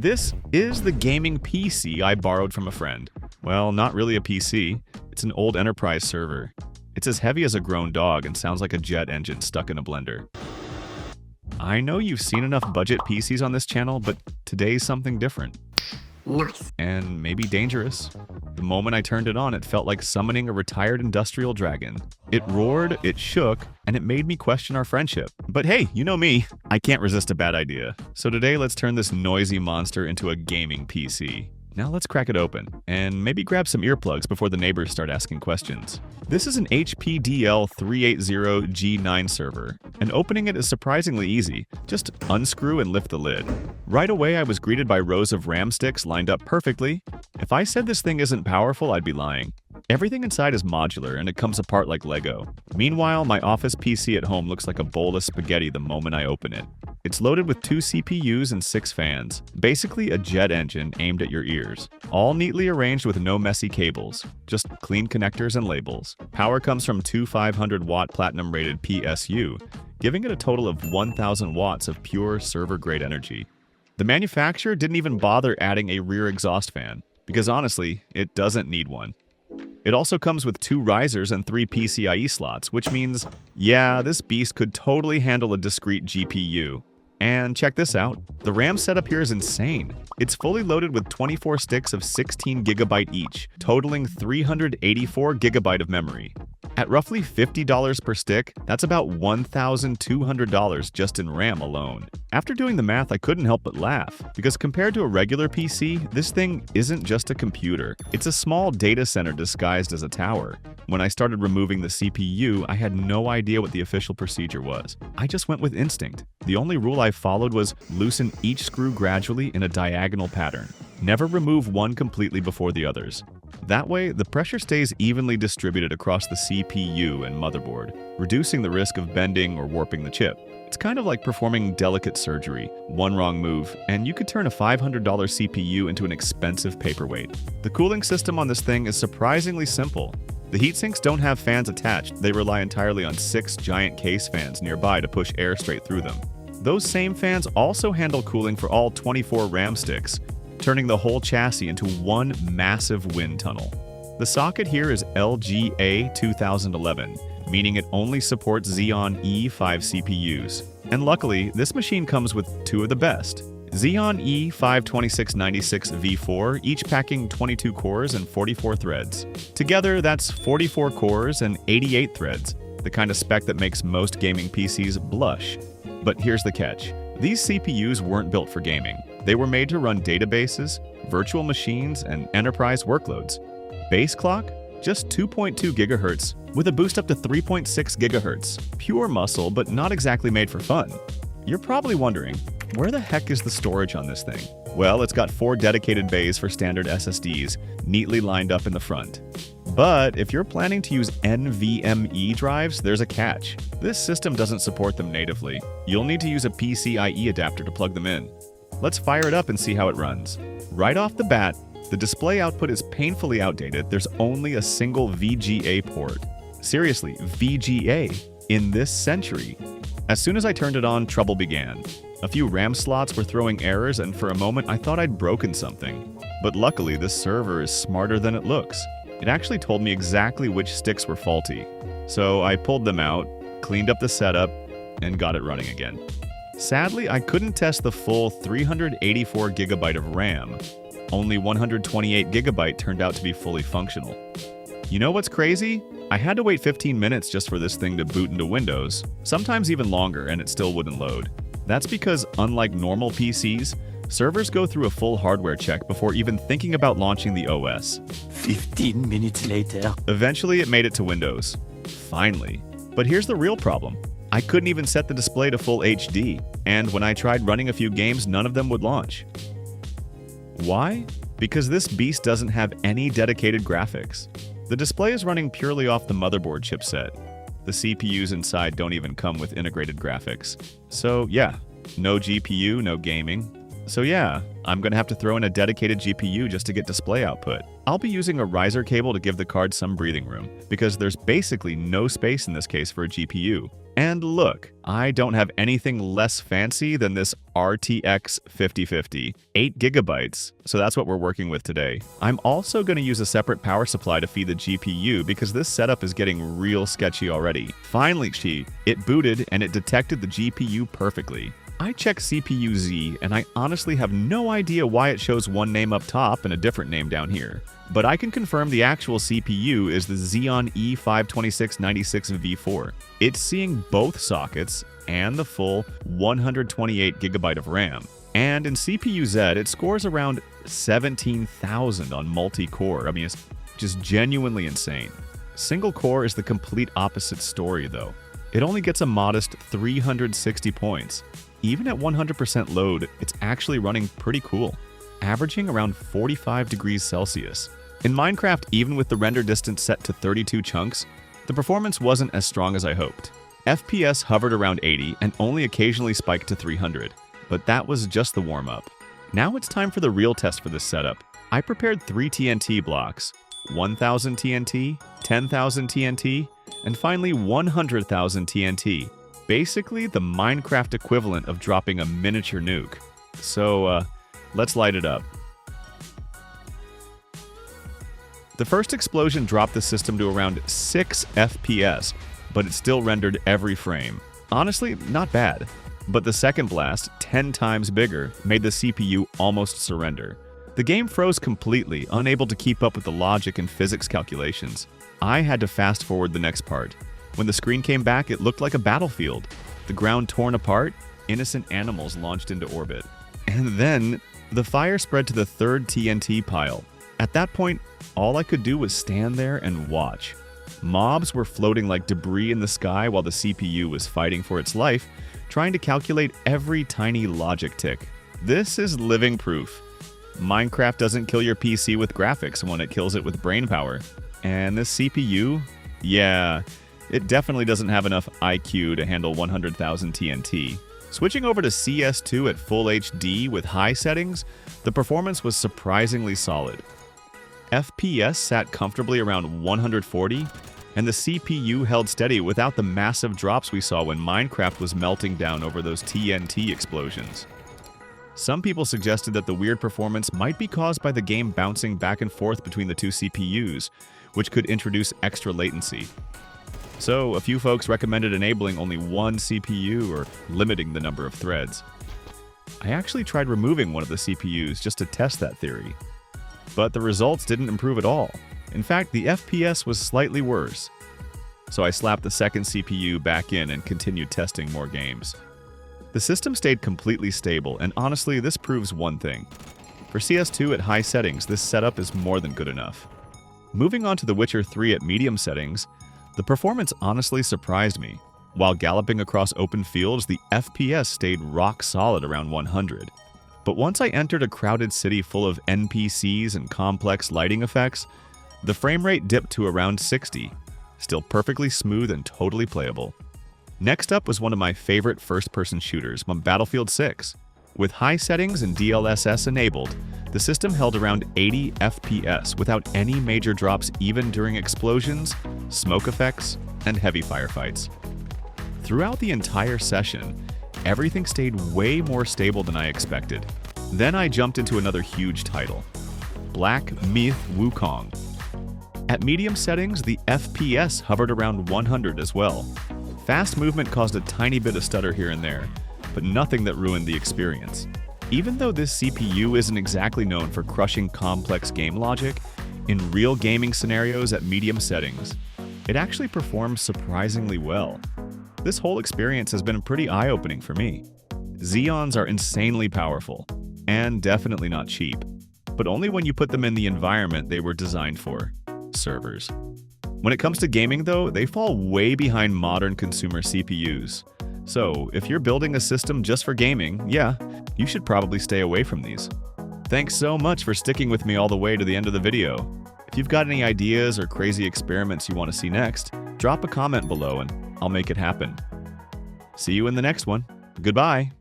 This is the gaming PC I borrowed from a friend. Well, not really a PC. It's an old enterprise server. It's as heavy as a grown dog and sounds like a jet engine stuck in a blender. I know you've seen enough budget PCs on this channel, but today's something different. Nice. And maybe dangerous. The moment I turned it on, it felt like summoning a retired industrial dragon. It roared, it shook, and it made me question our friendship. But hey, you know me, I can't resist a bad idea. So today, let's turn this noisy monster into a gaming PC. Now let's crack it open, and maybe grab some earplugs before the neighbors start asking questions. This is an HP DL380G9 server, and opening it is surprisingly easy. Just unscrew and lift the lid. Right away, I was greeted by rows of RAM sticks lined up perfectly. If I said this thing isn't powerful, I'd be lying. Everything inside is modular, and it comes apart like Lego. Meanwhile, my office PC at home looks like a bowl of spaghetti the moment I open it. It's loaded with 2 CPUs and 6 fans, basically a jet engine aimed at your ears. All neatly arranged with no messy cables, just clean connectors and labels. Power comes from 2 500-watt platinum-rated PSU, giving it a total of 1,000 watts of pure server-grade energy. The manufacturer didn't even bother adding a rear exhaust fan, because honestly, it doesn't need one. It also comes with 2 risers and 3 PCIe slots, which means, yeah, this beast could totally handle a discrete GPU. And check this out, the RAM setup here is insane. It's fully loaded with 24 sticks of 16GB each, totaling 384GB of memory. At roughly $50 per stick, that's about $1,200 just in RAM alone. After doing the math, I couldn't help but laugh, because compared to a regular PC, this thing isn't just a computer. It's a small data center disguised as a tower. When I started removing the CPU, I had no idea what the official procedure was. I just went with instinct. The only rule I followed was loosen each screw gradually in a diagonal pattern. Never remove one completely before the others. That way, the pressure stays evenly distributed across the CPU and motherboard, reducing the risk of bending or warping the chip. It's kind of like performing delicate surgery. One wrong move, and you could turn a $500 CPU into an expensive paperweight. The cooling system on this thing is surprisingly simple. The heatsinks don't have fans attached, they rely entirely on 6 giant case fans nearby to push air straight through them. Those same fans also handle cooling for all 24 RAM sticks, turning the whole chassis into one massive wind tunnel. The socket here is LGA 2011, meaning it only supports Xeon E5 CPUs. And luckily, this machine comes with 2 of the best. Xeon E52696 V4, each packing 22 cores and 44 threads. Together, that's 44 cores and 88 threads, the kind of spec that makes most gaming PCs blush. But here's the catch. These CPUs weren't built for gaming. They were made to run databases, virtual machines, and enterprise workloads. Base clock? Just 2.2 GHz, with a boost up to 3.6 GHz. Pure muscle, but not exactly made for fun. You're probably wondering, where the heck is the storage on this thing? Well, it's got 4 dedicated bays for standard SSDs, neatly lined up in the front. But if you're planning to use NVMe drives, there's a catch. This system doesn't support them natively. You'll need to use a PCIe adapter to plug them in. Let's fire it up and see how it runs. Right off the bat, the display output is painfully outdated. There's only a single VGA port. Seriously, VGA in this century. As soon as I turned it on, trouble began. A few RAM slots were throwing errors, and for a moment I thought I'd broken something. But luckily, this server is smarter than it looks. It actually told me exactly which sticks were faulty. So I pulled them out, cleaned up the setup, and got it running again. Sadly, I couldn't test the full 384GB of RAM. Only 128GB turned out to be fully functional. You know what's crazy? I had to wait 15 minutes just for this thing to boot into Windows, sometimes even longer, and it still wouldn't load. That's because, unlike normal PCs, servers go through a full hardware check before even thinking about launching the OS. 15 minutes later. Eventually, it made it to Windows. Finally. But here's the real problem. I couldn't even set the display to full HD, and when I tried running a few games, none of them would launch. Why? Because this beast doesn't have any dedicated graphics. The display is running purely off the motherboard chipset. The CPUs inside don't even come with integrated graphics. So yeah, no GPU, no gaming. So yeah, I'm gonna have to throw in a dedicated GPU just to get display output. I'll be using a riser cable to give the card some breathing room, because there's basically no space in this case for a GPU. And look, I don't have anything less fancy than this RTX 5050, 8 gigabytes, so that's what we're working with today. I'm also going to use a separate power supply to feed the GPU because this setup is getting real sketchy already. Finally, it booted and it detected the GPU perfectly. I checked CPU Z, and I honestly have no idea why it shows one name up top and a different name down here. But I can confirm the actual CPU is the Xeon E52696V4. It's seeing both sockets and the full 128GB of RAM. And in CPU Z, it scores around 17,000 on multi-core. I mean, it's just genuinely insane. Single core is the complete opposite story, though. It only gets a modest 360 points. Even at 100% load, it's actually running pretty cool, averaging around 45 degrees Celsius. In Minecraft, even with the render distance set to 32 chunks, the performance wasn't as strong as I hoped. FPS hovered around 80 and only occasionally spiked to 300, but that was just the warm-up. Now it's time for the real test for this setup. I prepared 3 TNT blocks, 1,000 TNT, 10,000 TNT, and finally 100,000 TNT. Basically the Minecraft equivalent of dropping a miniature nuke. So, let's light it up. The first explosion dropped the system to around 6 FPS, but it still rendered every frame. Honestly, not bad. But the second blast, 10 times bigger, made the CPU almost surrender. The game froze completely, unable to keep up with the logic and physics calculations. I had to fast forward the next part. When the screen came back, it looked like a battlefield. The ground torn apart, innocent animals launched into orbit. And then, the fire spread to the third TNT pile. At that point, all I could do was stand there and watch. Mobs were floating like debris in the sky while the CPU was fighting for its life, trying to calculate every tiny logic tick. This is living proof. Minecraft doesn't kill your PC with graphics when it kills it with brain power. And this CPU? Yeah, it definitely doesn't have enough IQ to handle 100,000 TNT. Switching over to CS2 at full HD with high settings, the performance was surprisingly solid. FPS sat comfortably around 140, and the CPU held steady without the massive drops we saw when Minecraft was melting down over those TNT explosions. Some people suggested that the weird performance might be caused by the game bouncing back and forth between the two CPUs, which could introduce extra latency. So, a few folks recommended enabling only one CPU or limiting the number of threads. I actually tried removing one of the CPUs just to test that theory. But the results didn't improve at all. In fact, the FPS was slightly worse. So I slapped the second CPU back in and continued testing more games. The system stayed completely stable, and honestly, this proves one thing. For CS2 at high settings, this setup is more than good enough. Moving on to The Witcher 3 at medium settings, the performance honestly surprised me. While galloping across open fields, the FPS stayed rock solid around 100. But once I entered a crowded city full of NPCs and complex lighting effects, the frame rate dipped to around 60, still perfectly smooth and totally playable. Next up was one of my favorite first-person shooters, Battlefield 6. With high settings and DLSS enabled, the system held around 80 FPS without any major drops even during explosions, smoke effects, and heavy firefights. Throughout the entire session, everything stayed way more stable than I expected. Then I jumped into another huge title, Black Myth Wukong. At medium settings, the FPS hovered around 100 as well. Fast movement caused a tiny bit of stutter here and there, but nothing that ruined the experience. Even though this CPU isn't exactly known for crushing complex game logic, in real gaming scenarios at medium settings, it actually performs surprisingly well. This whole experience has been pretty eye-opening for me. Xeons are insanely powerful, and definitely not cheap, but only when you put them in the environment they were designed for, servers. When it comes to gaming though, they fall way behind modern consumer CPUs. So, if you're building a system just for gaming, yeah, you should probably stay away from these. Thanks so much for sticking with me all the way to the end of the video. If you've got any ideas or crazy experiments you want to see next, drop a comment below and I'll make it happen. See you in the next one. Goodbye!